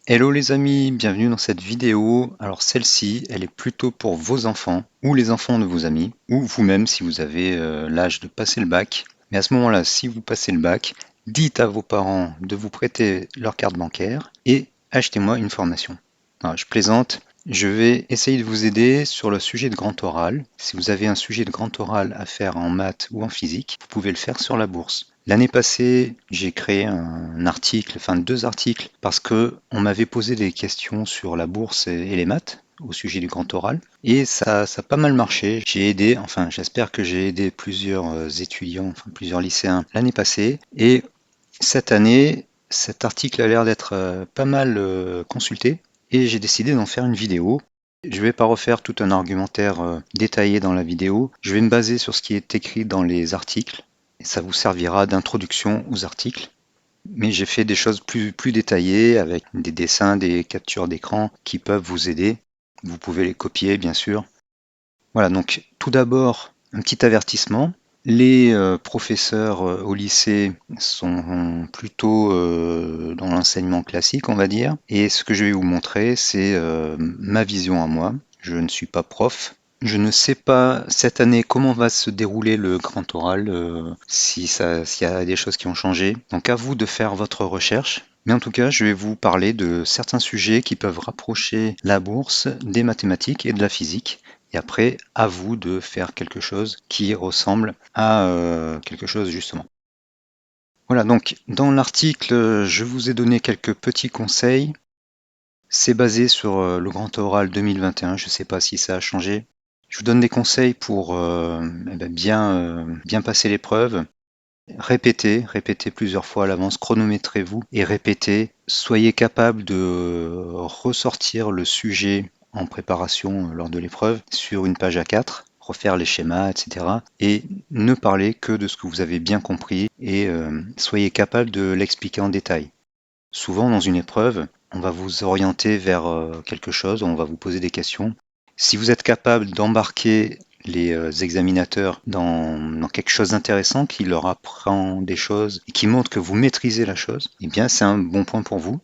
Hello les amis, bienvenue dans cette vidéo. Alors celle-ci, elle est plutôt pour vos enfants ou les enfants de vos amis ou vous-même si vous avez l'âge de passer le bac. Mais à ce moment-là, si vous passez le bac, dites à vos parents de vous prêter leur carte bancaire et achetez-moi une formation. Alors, je plaisante, je vais essayer de vous aider sur le sujet de grand oral. Si vous avez un sujet de grand oral à faire en maths ou en physique, vous pouvez le faire sur la bourse. L'année passée, j'ai créé un article, enfin 2 articles, parce que on m'avait posé des questions sur la bourse et les maths au sujet du grand oral. Et ça a pas mal marché. J'ai aidé, enfin j'espère que j'ai aidé plusieurs étudiants, enfin plusieurs lycéens l'année passée. Et cette année, cet article a l'air d'être pas mal consulté. Et j'ai décidé d'en faire une vidéo. Je ne vais pas refaire tout un argumentaire détaillé dans la vidéo. Je vais me baser sur ce qui est écrit dans les articles. Et ça vous servira d'introduction aux articles. Mais j'ai fait des choses plus détaillées avec des dessins, des captures d'écran qui peuvent vous aider. Vous pouvez les copier, bien sûr. Voilà, donc tout d'abord, un petit avertissement. Les professeurs au lycée sont plutôt dans l'enseignement classique, on va dire. Et ce que je vais vous montrer, c'est ma vision à moi. Je ne suis pas prof. Je ne sais pas cette année comment va se dérouler le grand oral, s'il y a des choses qui ont changé. Donc à vous de faire votre recherche. Mais en tout cas, je vais vous parler de certains sujets qui peuvent rapprocher la bourse des mathématiques et de la physique. Et après, à vous de faire quelque chose qui ressemble à quelque chose justement. Voilà, donc dans l'article, je vous ai donné quelques petits conseils. C'est basé sur le grand oral 2021, je ne sais pas si ça a changé. Je vous donne des conseils pour bien passer l'épreuve. Répétez plusieurs fois à l'avance, chronométrez-vous et répétez. Soyez capable de ressortir le sujet en préparation lors de l'épreuve sur une page A4, refaire les schémas, etc. Et ne parlez que de ce que vous avez bien compris et soyez capable de l'expliquer en détail. Souvent dans une épreuve, on va vous orienter vers quelque chose, on va vous poser des questions. Si vous êtes capable d'embarquer les examinateurs dans quelque chose d'intéressant qui leur apprend des choses et qui montre que vous maîtrisez la chose, eh bien c'est un bon point pour vous.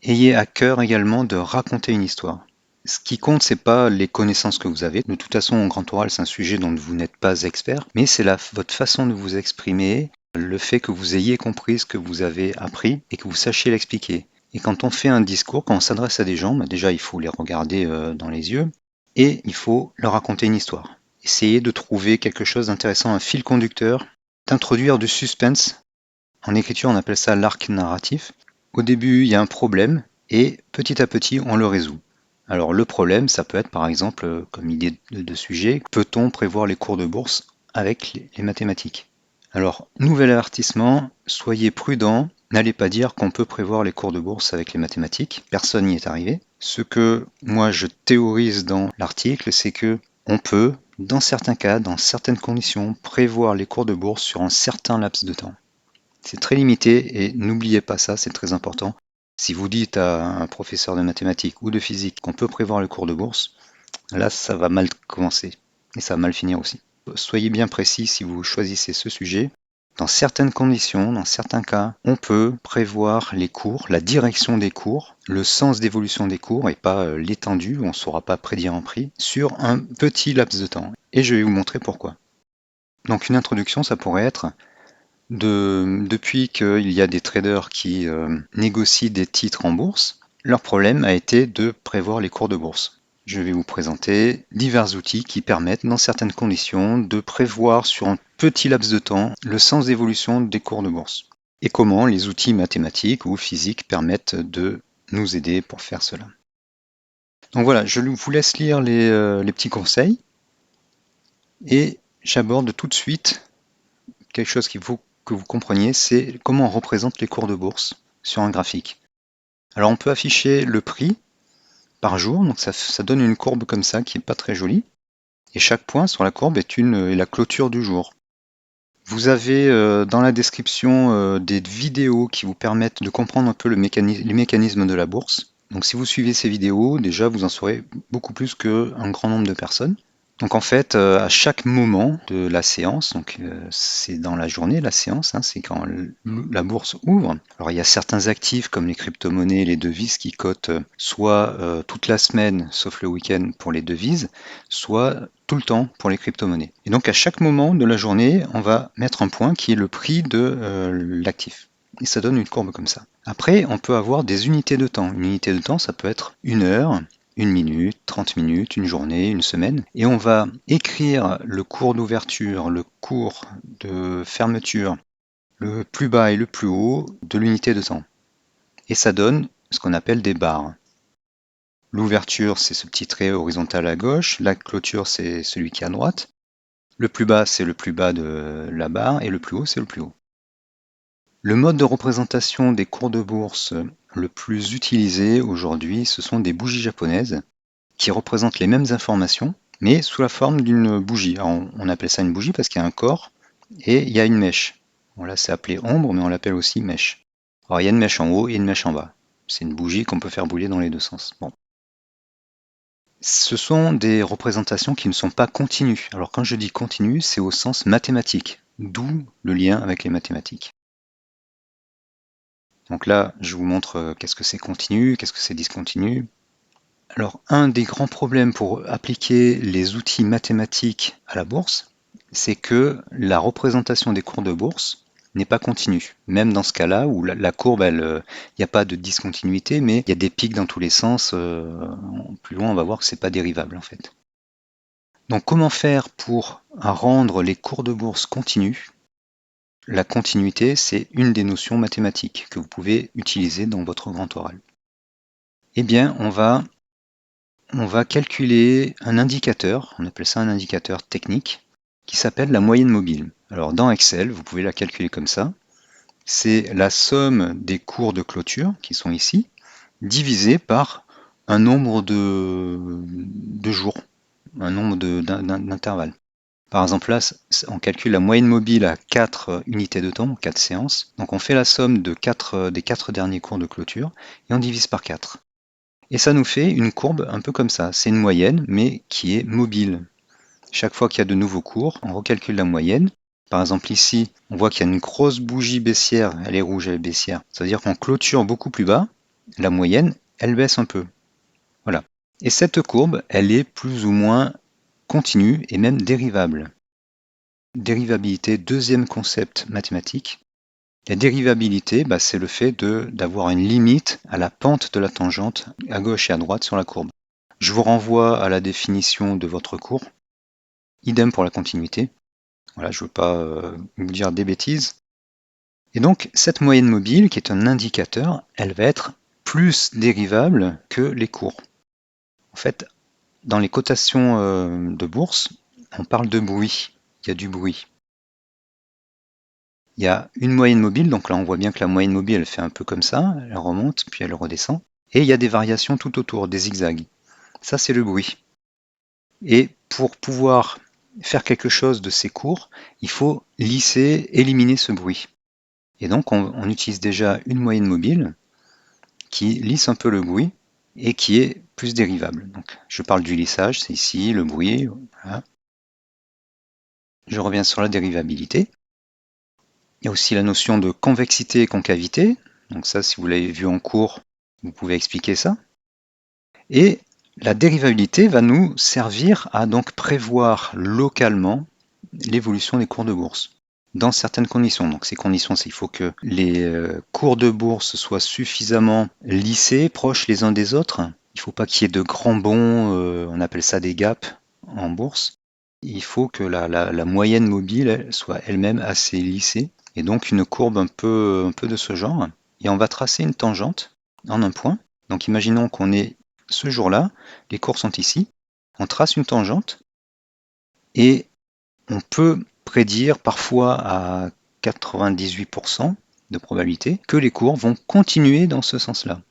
Ayez à cœur également de raconter une histoire. Ce qui compte, c'est pas les connaissances que vous avez. De toute façon, en grand oral, c'est un sujet dont vous n'êtes pas expert, mais c'est votre façon de vous exprimer, le fait que vous ayez compris ce que vous avez appris et que vous sachiez l'expliquer. Et quand on fait un discours, quand on s'adresse à des gens, déjà il faut les regarder dans les yeux et il faut leur raconter une histoire. Essayez de trouver quelque chose d'intéressant, un fil conducteur, d'introduire du suspense. En écriture, on appelle ça l'arc narratif. Au début, il y a un problème et petit à petit, on le résout. Alors le problème, ça peut être par exemple, comme idée de sujet, peut-on prévoir les cours de bourse avec les mathématiques? Alors, nouvel avertissement, soyez prudent, n'allez pas dire qu'on peut prévoir les cours de bourse avec les mathématiques, personne n'y est arrivé. Ce que moi je théorise dans l'article, c'est que on peut, dans certains cas, dans certaines conditions, prévoir les cours de bourse sur un certain laps de temps. C'est très limité et n'oubliez pas ça, c'est très important. Si vous dites à un professeur de mathématiques ou de physique qu'on peut prévoir le cours de bourse, là ça va mal commencer et ça va mal finir aussi. Soyez bien précis si vous choisissez ce sujet. Dans certaines conditions, dans certains cas, on peut prévoir les cours, la direction des cours, le sens d'évolution des cours et pas l'étendue, on ne saura pas prédire un prix, sur un petit laps de temps. Et je vais vous montrer pourquoi. Donc une introduction, ça pourrait être depuis qu'il y a des traders qui négocient des titres en bourse, leur problème a été de prévoir les cours de bourse. Je vais vous présenter divers outils qui permettent, dans certaines conditions, de prévoir sur un petit laps de temps le sens d'évolution des cours de bourse. Et comment les outils mathématiques ou physiques permettent de nous aider pour faire cela. Donc voilà, je vous laisse lire les petits conseils et j'aborde tout de suite quelque chose qu'il faut que vous compreniez, c'est comment on représente les cours de bourse sur un graphique. Alors on peut afficher le prix par jour, donc ça donne une courbe comme ça qui n'est pas très jolie. Et chaque point sur la courbe est la clôture du jour. Vous avez dans la description des vidéos qui vous permettent de comprendre un peu les mécanismes de la bourse. Donc si vous suivez ces vidéos, déjà vous en saurez beaucoup plus qu'un grand nombre de personnes. Donc en fait, à chaque moment de la séance, donc c'est dans la journée la séance, hein, c'est quand la bourse ouvre. Alors il y a certains actifs comme les crypto-monnaies, les devises qui cotent soit toute la semaine sauf le week-end pour les devises, soit tout le temps pour les crypto-monnaies. Et donc à chaque moment de la journée, on va mettre un point qui est le prix de l'actif. Et ça donne une courbe comme ça. Après, on peut avoir des unités de temps. Une unité de temps, ça peut être 1 heure, 1 minute, 30 minutes, une journée, une semaine. Et on va écrire le cours d'ouverture, le cours de fermeture, le plus bas et le plus haut de l'unité de temps. Et ça donne ce qu'on appelle des barres. L'ouverture, c'est ce petit trait horizontal à gauche. La clôture, c'est celui qui est à droite. Le plus bas, c'est le plus bas de la barre. Et le plus haut, c'est le plus haut. Le mode de représentation des cours de bourse le plus utilisé aujourd'hui, ce sont des bougies japonaises qui représentent les mêmes informations, mais sous la forme d'une bougie. Alors, on appelle ça une bougie parce qu'il y a un corps et il y a une mèche. Bon, là, c'est appelé ombre, mais on l'appelle aussi mèche. Alors, il y a une mèche en haut et une mèche en bas. C'est une bougie qu'on peut faire brûler dans les deux sens. Bon. Ce sont des représentations qui ne sont pas continues. Alors, quand je dis continue, c'est au sens mathématique, d'où le lien avec les mathématiques. Donc là, je vous montre qu'est-ce que c'est continu, qu'est-ce que c'est discontinu. Alors, un des grands problèmes pour appliquer les outils mathématiques à la bourse, c'est que la représentation des cours de bourse n'est pas continue. Même dans ce cas-là, où la courbe, il n'y a pas de discontinuité, mais il y a des pics dans tous les sens. Plus loin, on va voir que c'est pas dérivable en fait. Donc, comment faire pour rendre les cours de bourse continus? La continuité, c'est une des notions mathématiques que vous pouvez utiliser dans votre grand oral. Eh bien, on va calculer un indicateur, on appelle ça un indicateur technique, qui s'appelle la moyenne mobile. Alors dans Excel, vous pouvez la calculer comme ça. C'est la somme des cours de clôture, qui sont ici, divisé par un nombre de jours, un nombre d'intervalles. Par exemple là, on calcule la moyenne mobile à 4 unités de temps, 4 séances. Donc on fait la somme des 4 derniers cours de clôture et on divise par 4. Et ça nous fait une courbe un peu comme ça. C'est une moyenne, mais qui est mobile. Chaque fois qu'il y a de nouveaux cours, on recalcule la moyenne. Par exemple ici, on voit qu'il y a une grosse bougie baissière, elle est rouge, elle est baissière. Ça veut dire qu'on clôture beaucoup plus bas, la moyenne, elle baisse un peu. Voilà. Et cette courbe, elle est plus ou moins continue et même dérivable. Dérivabilité, deuxième concept mathématique. La dérivabilité, c'est le fait d'avoir une limite à la pente de la tangente à gauche et à droite sur la courbe. Je vous renvoie à la définition de votre cours. Idem pour la continuité. Voilà, je ne veux pas vous dire des bêtises. Et donc, cette moyenne mobile, qui est un indicateur, elle va être plus dérivable que les cours. En fait, dans les cotations de bourse, on parle de bruit. Il y a du bruit. Il y a une moyenne mobile, donc là on voit bien que la moyenne mobile elle fait un peu comme ça, elle remonte puis elle redescend. Et il y a des variations tout autour, des zigzags. Ça c'est le bruit. Et pour pouvoir faire quelque chose de ces cours, il faut lisser, éliminer ce bruit. Et donc on utilise déjà une moyenne mobile qui lisse un peu le bruit et qui est plus dérivable. Donc je parle du lissage, c'est ici, le bruit. Voilà. Je reviens sur la dérivabilité. Il y a aussi la notion de convexité et concavité. Donc ça, si vous l'avez vu en cours, vous pouvez expliquer ça. Et la dérivabilité va nous servir à donc prévoir localement l'évolution des cours de bourse dans certaines conditions. Donc ces conditions, c'est qu'il faut que les cours de bourse soient suffisamment lissés, proches les uns des autres. Il ne faut pas qu'il y ait de grands bonds, on appelle ça des gaps en bourse. Il faut que la moyenne mobile soit elle-même assez lissée. Et donc une courbe un peu de ce genre. Et on va tracer une tangente en un point. Donc imaginons qu'on est ce jour-là, les cours sont ici. On trace une tangente et on peut prédire parfois à 98% de probabilité que les cours vont continuer dans ce sens-là.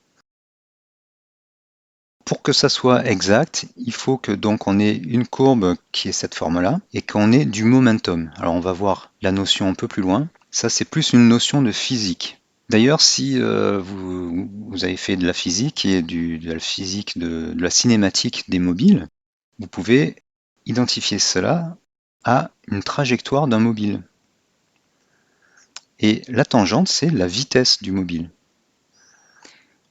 Pour que ça soit exact, il faut que donc on ait une courbe qui ait cette forme-là et qu'on ait du momentum. Alors on va voir la notion un peu plus loin. Ça c'est plus une notion de physique. D'ailleurs, si vous avez fait de la physique et de la physique de la cinématique des mobiles, vous pouvez identifier cela à une trajectoire d'un mobile. Et la tangente, c'est la vitesse du mobile.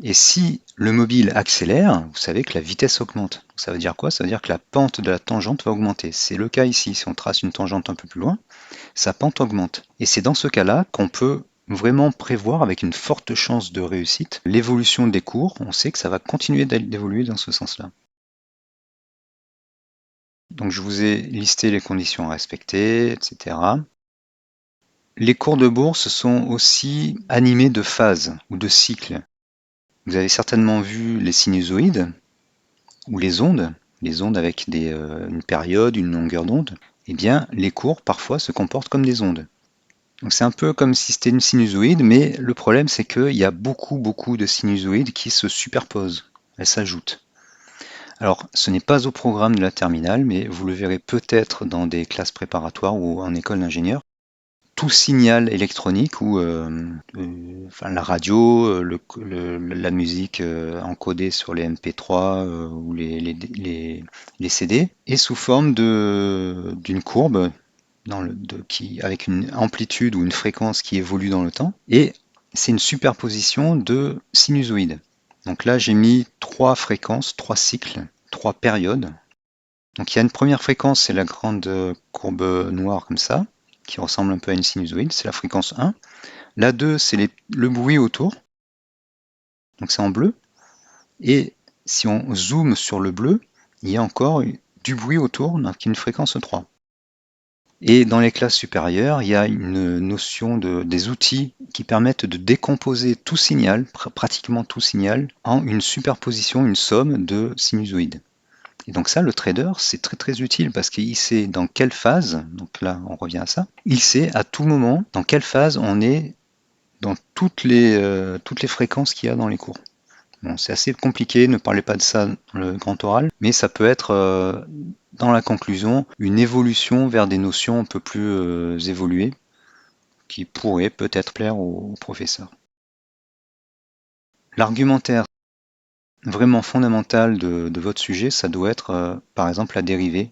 Et si le mobile accélère, vous savez que la vitesse augmente. Ça veut dire quoi? Ça veut dire que la pente de la tangente va augmenter. C'est le cas ici. Si on trace une tangente un peu plus loin, sa pente augmente. Et c'est dans ce cas-là qu'on peut vraiment prévoir avec une forte chance de réussite l'évolution des cours. On sait que ça va continuer d'évoluer dans ce sens-là. Donc je vous ai listé les conditions à respecter, etc. Les cours de bourse sont aussi animés de phases ou de cycles. Vous avez certainement vu les sinusoïdes ou les ondes avec une période, une longueur d'onde. Eh bien, les cours parfois se comportent comme des ondes. Donc c'est un peu comme si c'était une sinusoïde, mais le problème c'est qu'il y a beaucoup de sinusoïdes qui se superposent, elles s'ajoutent. Alors ce n'est pas au programme de la terminale, mais vous le verrez peut-être dans des classes préparatoires ou en école d'ingénieur. Tout signal électronique ou enfin, la radio, la musique encodée sur les MP3 ou les CD est sous forme d'une courbe avec une amplitude ou une fréquence qui évolue dans le temps, et c'est une superposition de sinusoïdes. Donc là, j'ai mis 3 fréquences, 3 cycles, 3 périodes. Donc il y a une première fréquence, c'est la grande courbe noire comme ça, qui ressemble un peu à une sinusoïde, c'est la fréquence 1. La 2, c'est le bruit autour, donc c'est en bleu. Et si on zoome sur le bleu, il y a encore du bruit autour, donc une fréquence 3. Et dans les classes supérieures, il y a une notion des outils qui permettent de décomposer tout signal, pratiquement tout signal, en une superposition, une somme de sinusoïdes. Et donc ça, le trader, c'est très utile parce qu'il sait dans quelle phase, donc là on revient à ça, il sait à tout moment dans quelle phase on est dans toutes les fréquences qu'il y a dans les cours. Bon, c'est assez compliqué, ne parlez pas de ça dans le grand oral, mais ça peut être, dans la conclusion, une évolution vers des notions un peu plus évoluées qui pourraient peut-être plaire aux professeurs. L'argumentaire vraiment fondamental de votre sujet, ça doit être par exemple la dérivée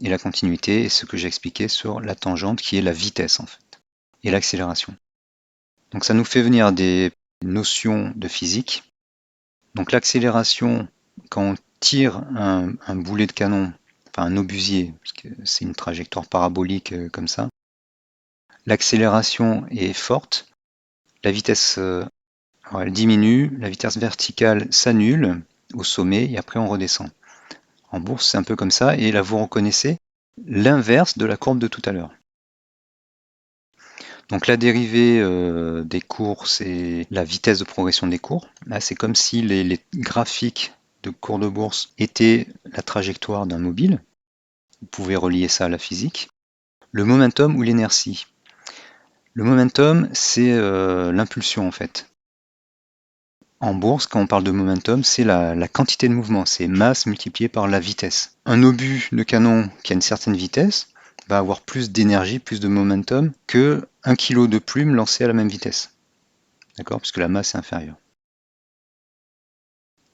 et la continuité, et ce que j'ai expliqué sur la tangente qui est la vitesse en fait, et l'accélération. Donc ça nous fait venir des notions de physique. Donc l'accélération, quand on tire un boulet de canon, enfin un obusier, parce que c'est une trajectoire parabolique comme ça, l'accélération est forte, la vitesse elle diminue, la vitesse verticale s'annule au sommet et après on redescend. En bourse, c'est un peu comme ça, et là vous reconnaissez l'inverse de la courbe de tout à l'heure. Donc la dérivée des cours, c'est la vitesse de progression des cours. Là, c'est comme si les graphiques de cours de bourse étaient la trajectoire d'un mobile. Vous pouvez relier ça à la physique. Le momentum ou l'inertie. Le momentum, c'est l'impulsion en fait. En bourse, quand on parle de momentum, c'est la quantité de mouvement, c'est masse multipliée par la vitesse. Un obus de canon qui a une certaine vitesse va avoir plus d'énergie, plus de momentum que 1 kg de plume lancé à la même vitesse. D'accord? Puisque la masse est inférieure.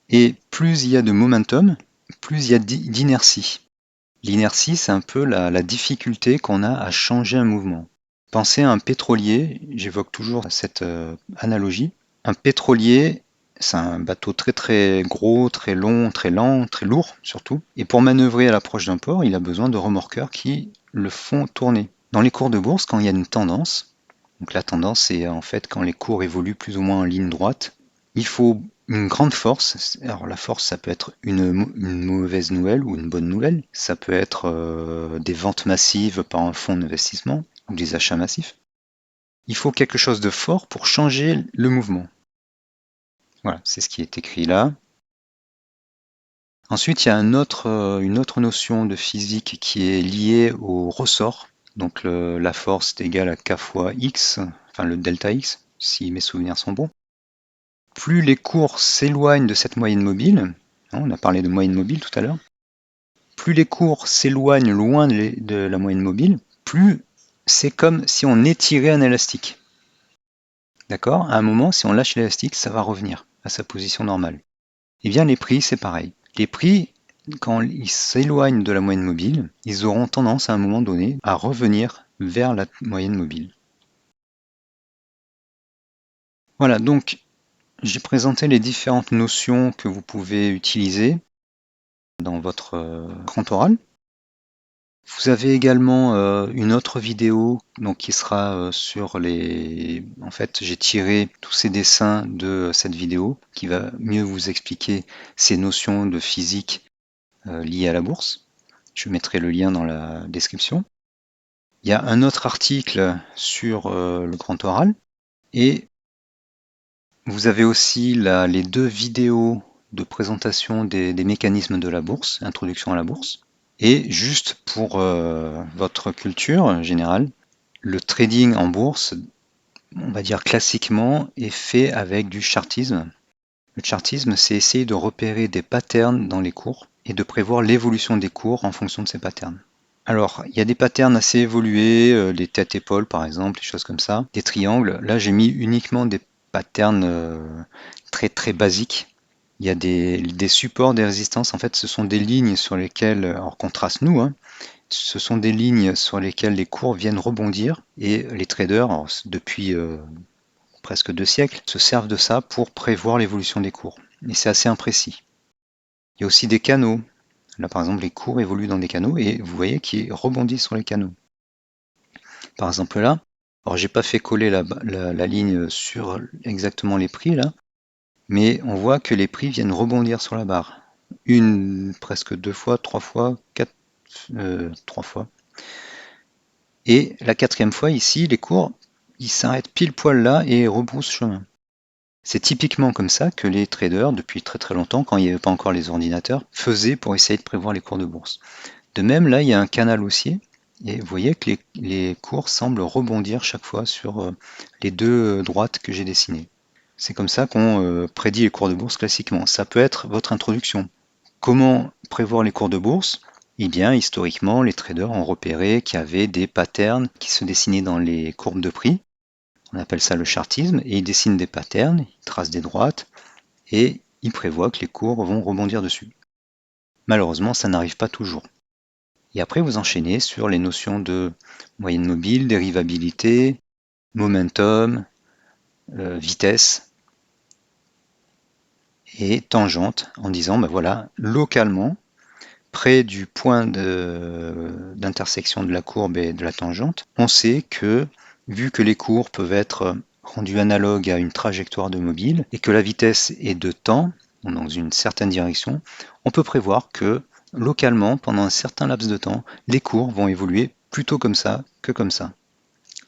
Et plus il y a de momentum, plus il y a d'inertie. L'inertie, c'est un peu la difficulté qu'on a à changer un mouvement. Pensez à un pétrolier, j'évoque toujours cette analogie. Un pétrolier, c'est un bateau très gros, très long, très lent, très lourd surtout. Et pour manœuvrer à l'approche d'un port, il a besoin de remorqueurs qui le font tourner. Dans les cours de bourse, quand il y a une tendance, donc la tendance c'est en fait quand les cours évoluent plus ou moins en ligne droite, il faut une grande force. Alors la force, ça peut être une mauvaise nouvelle ou une bonne nouvelle. Ça peut être des ventes massives par un fonds d'investissement ou des achats massifs. Il faut quelque chose de fort pour changer le mouvement. Voilà, c'est ce qui est écrit là. Ensuite, il y a une autre notion de physique qui est liée au ressort. Donc la force est égale à K fois X, enfin le delta X, si mes souvenirs sont bons. Plus les cours s'éloignent de cette moyenne mobile, on a parlé de moyenne mobile tout à l'heure, plus les cours s'éloignent loin de la moyenne mobile, plus c'est comme si on étirait un élastique. D'accord? À un moment, si on lâche l'élastique, ça va revenir à sa position normale. Et bien les prix, c'est pareil. Les prix, quand ils s'éloignent de la moyenne mobile, ils auront tendance à un moment donné à revenir vers la moyenne mobile. Voilà, donc j'ai présenté les différentes notions que vous pouvez utiliser dans votre grand oral. Vous avez également une autre vidéo donc, qui sera sur les... En fait, j'ai tiré tous ces dessins de cette vidéo qui va mieux vous expliquer ces notions de physique liées à la bourse. Je mettrai le lien dans la description. Il y a un autre article sur le grand oral et vous avez aussi les 2 vidéos de présentation des mécanismes de la bourse, introduction à la bourse. Et juste pour votre culture générale, le trading en bourse, on va dire classiquement, est fait avec du chartisme. Le chartisme, c'est essayer de repérer des patterns dans les cours et de prévoir l'évolution des cours en fonction de ces patterns. Alors, il y a des patterns assez évolués, les têtes-épaules par exemple, des choses comme ça, des triangles. Là, j'ai mis uniquement des patterns très très basiques. Il y a des supports, des résistances. En fait, ce sont des lignes sur lesquelles, alors qu'on trace nous, hein, ce sont des lignes sur lesquelles les cours viennent rebondir et les traders, alors, depuis presque 2 siècles, se servent de ça pour prévoir l'évolution des cours. Et c'est assez imprécis. Il y a aussi des canaux. Là, par exemple, les cours évoluent dans des canaux et vous voyez qu'ils rebondissent sur les canaux. Par exemple là, alors j'ai pas fait coller la ligne sur exactement les prix là, mais on voit que les prix viennent rebondir sur la barre. Presque 2 fois, 3 fois, 3 fois. Et la 4e fois ici, les cours, ils s'arrêtent pile poil là et rebroussent chemin. C'est typiquement comme ça que les traders, depuis très très longtemps, quand il n'y avait pas encore les ordinateurs, faisaient pour essayer de prévoir les cours de bourse. De même, là, il y a un canal haussier, et vous voyez que les cours semblent rebondir chaque fois sur les 2 droites que j'ai dessinées. C'est comme ça qu'on prédit les cours de bourse classiquement. Ça peut être votre introduction. Comment prévoir les cours de bourse? Eh bien, historiquement, les traders ont repéré qu'il y avait des patterns qui se dessinaient dans les courbes de prix. On appelle ça le chartisme, et ils dessinent des patterns, ils tracent des droites, et ils prévoient que les cours vont rebondir dessus. Malheureusement, ça n'arrive pas toujours. Et après, vous enchaînez sur les notions de moyenne mobile, dérivabilité, momentum, vitesse et tangente, en disant, ben voilà, localement, près du point d'intersection de la courbe et de la tangente, on sait que, vu que les cours peuvent être rendus analogues à une trajectoire de mobile et que la vitesse est de temps, dans une certaine direction, on peut prévoir que localement, pendant un certain laps de temps, les cours vont évoluer plutôt comme ça que comme ça.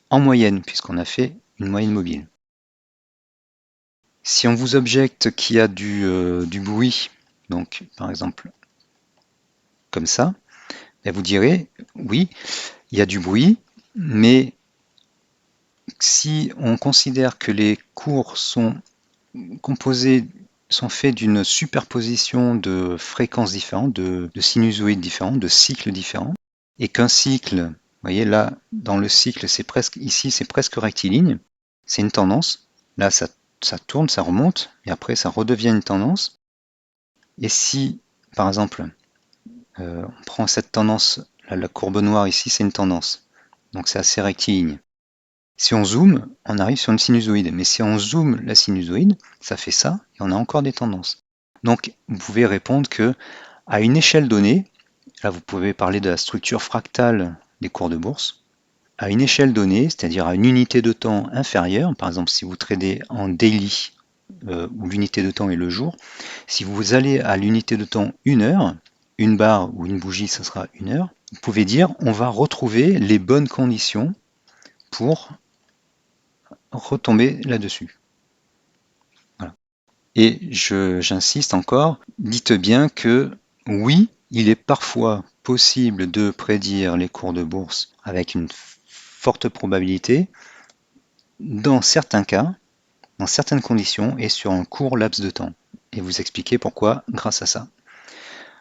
En moyenne, puisqu'on a fait une moyenne mobile. Si on vous objecte qu'il y a du bruit, donc par exemple comme ça, vous direz, oui, il y a du bruit, mais si on considère que les cours sont faits d'une superposition de fréquences différentes, de sinusoïdes différentes, de cycles différents, et qu'un cycle, vous voyez là, dans le cycle, ici c'est presque rectiligne, c'est une tendance, là ça tourne, ça remonte, et après ça redevient une tendance, et si, par exemple, on prend cette tendance, là, la courbe noire ici, c'est une tendance. Donc c'est assez rectiligne. Si on zoome, on arrive sur une sinusoïde. Mais si on zoome la sinusoïde, ça fait ça, et on a encore des tendances. Donc vous pouvez répondre que à une échelle donnée, là vous pouvez parler de la structure fractale des cours de bourse, à une échelle donnée, c'est-à-dire à une unité de temps inférieure, par exemple si vous tradez en daily, où l'unité de temps est le jour, si vous allez à l'unité de temps 1 heure, une barre ou une bougie, ça sera 1 heure, vous pouvez dire on va retrouver les bonnes conditions pour retomber là-dessus. Voilà. Et j'insiste encore, dites bien que oui, il est parfois possible de prédire les cours de bourse avec une forte probabilité, dans certains cas, dans certaines conditions et sur un court laps de temps. Et vous expliquer pourquoi grâce à ça.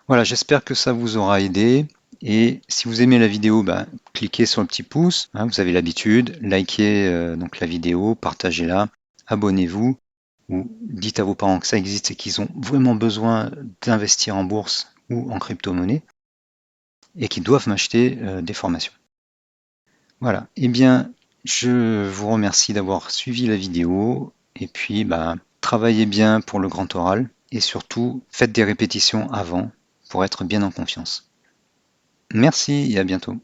Voilà, j'espère que ça vous aura aidé. Et si vous aimez la vidéo, cliquez sur le petit pouce, hein, vous avez l'habitude, likez donc la vidéo, partagez-la, abonnez-vous, ou dites à vos parents que ça existe et qu'ils ont vraiment besoin d'investir en bourse ou en crypto-monnaie et qui doivent m'acheter des formations. Voilà, eh bien, je vous remercie d'avoir suivi la vidéo et puis travaillez bien pour le grand oral et surtout faites des répétitions avant pour être bien en confiance. Merci et à bientôt.